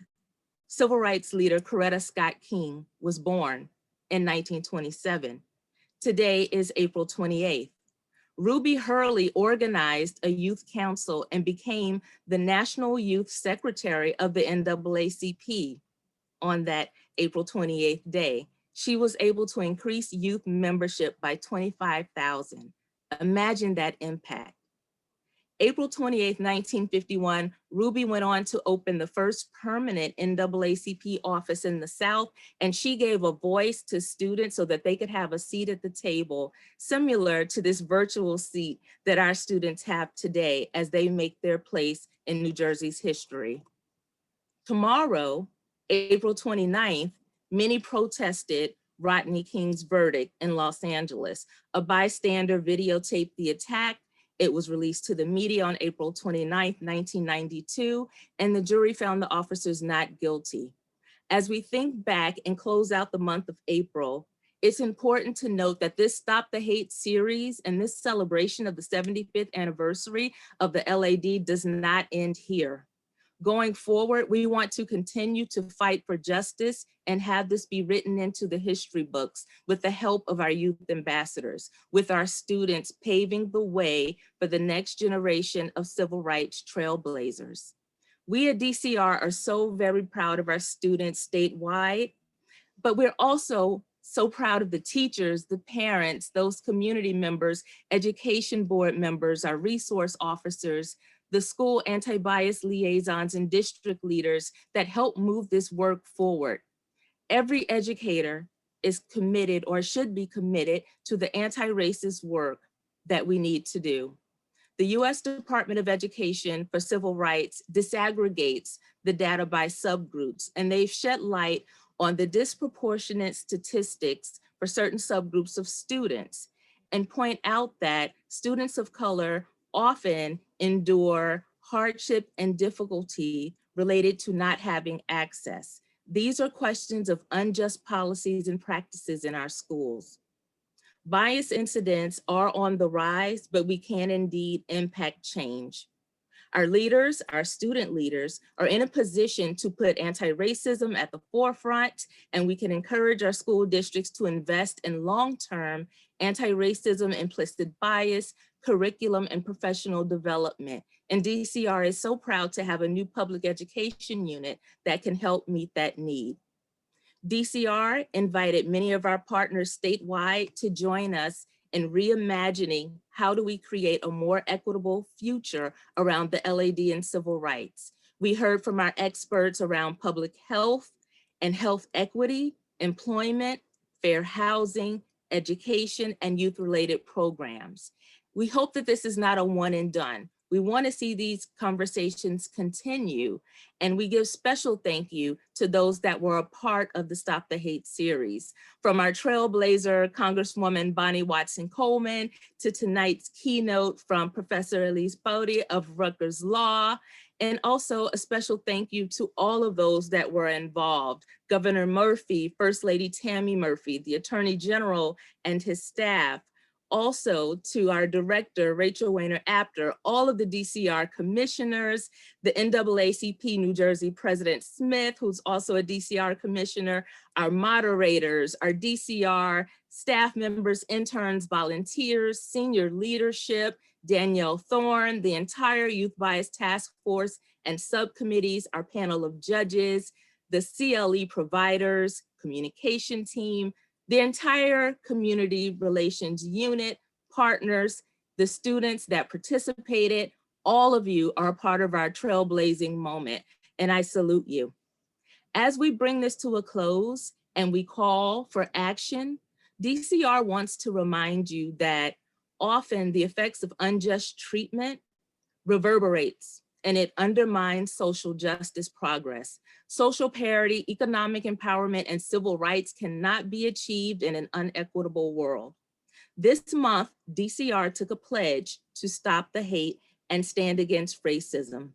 civil rights leader Coretta Scott King was born. in 1927. Today is April 28th. Ruby Hurley organized a youth council and became the National Youth Secretary of the NAACP on that April 28th day. She was able to increase youth membership by 25,000. Imagine that impact. April 28th, 1951, Ruby went on to open the first permanent NAACP office in the South, and she gave a voice to students so that they could have a seat at the table, similar to this virtual seat that our students have today as they make their place in New Jersey's history. Tomorrow, April 29th, many protested Rodney King's verdict in Los Angeles. A bystander videotaped the attack. It was released to the media on April 29th, 1992, and the jury found the officers not guilty. As we think back and close out the month of April, it's important to note that this Stop the Hate series and this celebration of the 75th anniversary of the LAD does not end here. Going forward, we want to continue to fight for justice and have this be written into the history books with the help of our youth ambassadors, with our students paving the way for the next generation of civil rights trailblazers. We at DCR are so very proud of our students statewide, but we're also so proud of the teachers, the parents, those community members, education board members, our resource officers, the school anti-bias liaisons and district leaders that help move this work forward. Every educator is committed or should be committed to the anti-racist work that we need to do. The U.S. Department of Education for Civil Rights disaggregates the data by subgroups, and they've shed light on the disproportionate statistics for certain subgroups of students and point out that students of color often endure hardship and difficulty related to not having access. These are questions of unjust policies and practices in our schools. Bias incidents are on the rise, but we can indeed impact change. Our leaders, our student leaders, are in a position to put anti-racism at the forefront, and we can encourage our school districts to invest in long-term anti-racism, implicit bias, curriculum, and professional development. And DCR is so proud to have a new public education unit that can help meet that need. DCR invited many of our partners statewide to join us in reimagining how do we create a more equitable future around the LAD and civil rights. We heard from our experts around public health and health equity, employment, fair housing, education, and youth-related programs. We hope that this is not a one and done. We want to see these conversations continue, and we give special thank you to those that were a part of the Stop the Hate series, from our trailblazer, Congresswoman Bonnie Watson-Coleman, to tonight's keynote from Professor Elise Bodie of Rutgers Law, and also a special thank you to all of those that were involved: Governor Murphy, First Lady Tammy Murphy, the Attorney General and his staff, also to our director, Rachel Weiner-Apter, all of the DCR commissioners, the NAACP New Jersey President Smith, who's also a DCR commissioner, our moderators, our DCR staff members, interns, volunteers, senior leadership, Danielle Thorne, the entire Youth Bias Task Force and subcommittees, our panel of judges, the CLE providers, communication team, the entire community relations unit, partners, the students that participated, all of you are a part of our trailblazing moment, and I salute you. As we bring this to a close and we call for action, DCR wants to remind you that often the effects of unjust treatment reverberates and it undermines social justice progress. Social parity, economic empowerment, and civil rights cannot be achieved in an unequitable world. This month, DCR took a pledge to stop the hate and stand against racism.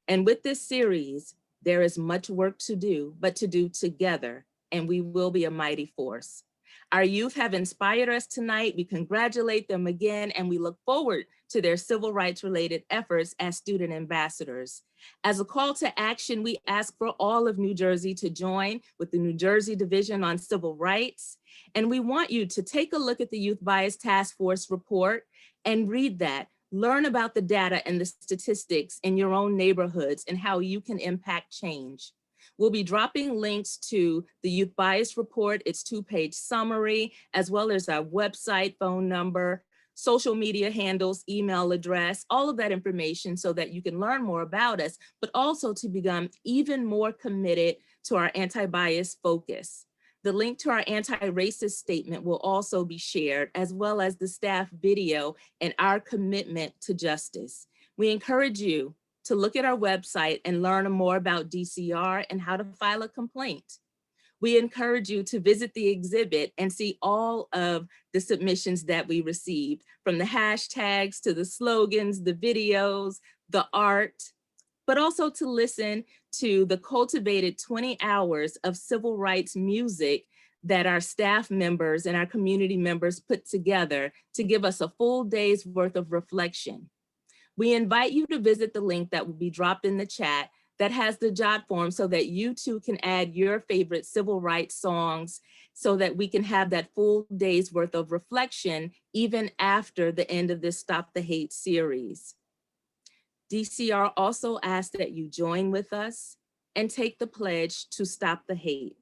And with this series, there is much work to do, but to do together, and we will be a mighty force. Our youth have inspired us tonight. We congratulate them again, and we look forward to their civil rights related efforts as student ambassadors. As a call to action, we ask for all of New Jersey to join with the New Jersey Division on Civil Rights. And we want you to take a look at the Youth Bias Task Force report and read that. Learn about the data and the statistics in your own neighborhoods and how you can impact change. We'll be dropping links to the Youth Bias Report, its 2-page summary, as well as our website, phone number, social media handles, email address, all of that information so that you can learn more about us, but also to become even more committed to our anti-bias focus. The link to our anti-racist statement will also be shared, as well as the staff video and our commitment to justice. We encourage you to look at our website and learn more about DCR and how to file a complaint. We encourage you to visit the exhibit and see all of the submissions that we received, from the hashtags to the slogans, the videos, the art, but also to listen to the cultivated 20 hours of civil rights music that our staff members and our community members put together to give us a full day's worth of reflection. We invite you to visit the link that will be dropped in the chat that has the jot form so that you too can add your favorite civil rights songs so that we can have that full day's worth of reflection even after the end of this Stop the Hate series. DCR also asks that you join with us and take the pledge to stop the hate.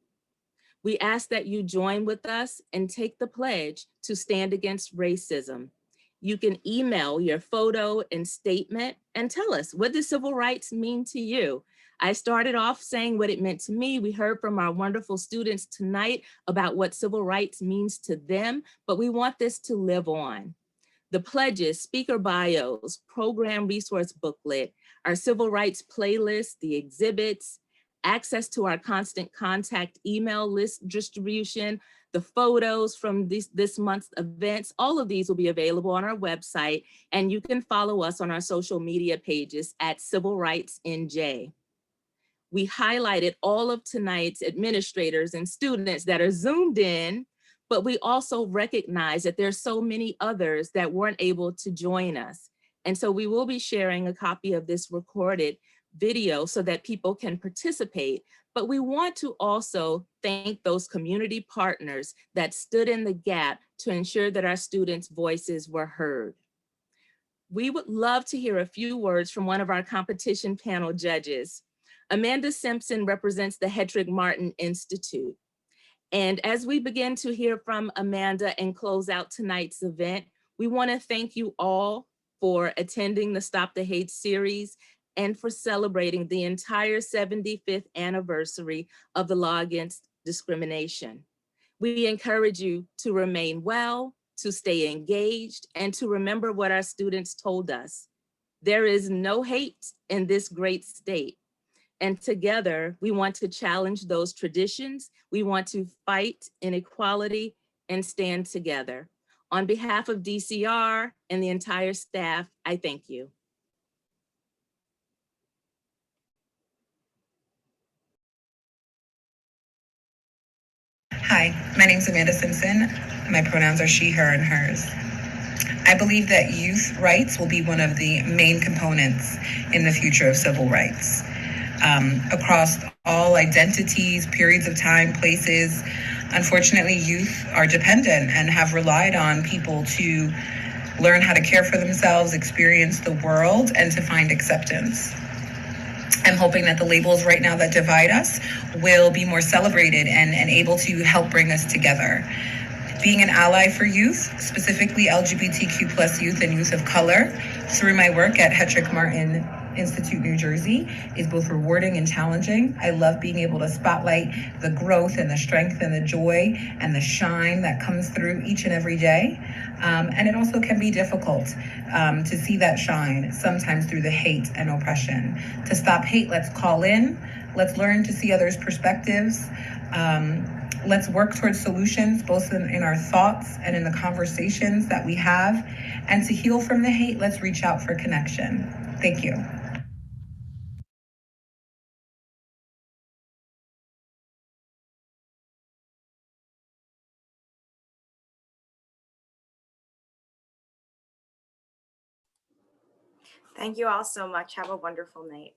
We ask that you join with us and take the pledge to stand against racism. You can email your photo and statement and tell us, what does civil rights mean to you? I started off saying what it meant to me. We heard from our wonderful students tonight about what civil rights means to them, but we want this to live on. The pledges, speaker bios, program resource booklet, our civil rights playlist, the exhibits, access to our constant contact email list distribution, the photos from this month's events, all of these will be available on our website, and you can follow us on our social media pages at Civil Rights NJ. We highlighted all of tonight's administrators and students that are Zoomed in, but we also recognize that there's so many others that weren't able to join us. And so we will be sharing a copy of this recorded video so that people can participate. But we want to also thank those community partners that stood in the gap to ensure that our students' voices were heard. We would love to hear a few words from one of our competition panel judges. Amanda Simpson represents the Hedrick Martin Institute. And as we begin to hear from Amanda and close out tonight's event, we want to thank you all for attending the Stop the Hate series and for celebrating the entire 75th anniversary of the Law Against Discrimination. We encourage you to remain well, to stay engaged, and to remember what our students told us. There is no hate in this great state. And together, we want to challenge those traditions. We want to fight inequality and stand together. On behalf of DCR and the entire staff, I thank you. Hi, my name is Amanda Simpson. My pronouns are she, her, and hers. I believe that youth rights will be one of the main components in the future of civil rights. Across all identities, periods of time, places, unfortunately, youth are dependent and have relied on people to learn how to care for themselves, experience the world, and to find acceptance. I'm hoping that the labels right now that divide us will be more celebrated and able to help bring us together. Being an ally for youth, specifically LGBTQ plus youth and youth of color, through my work at Hedrick Martin Institute, New Jersey, is both rewarding and challenging. I love being able to spotlight the growth and the strength and the joy and the shine that comes through each and every day. And it also can be difficult to see that shine, sometimes through the hate and oppression. To stop hate, let's call in, let's learn to see others' perspectives. Let's work towards solutions, both in our thoughts and in the conversations that we have. And to heal from the hate, let's reach out for connection. Thank you. Thank you all so much. Have a wonderful night.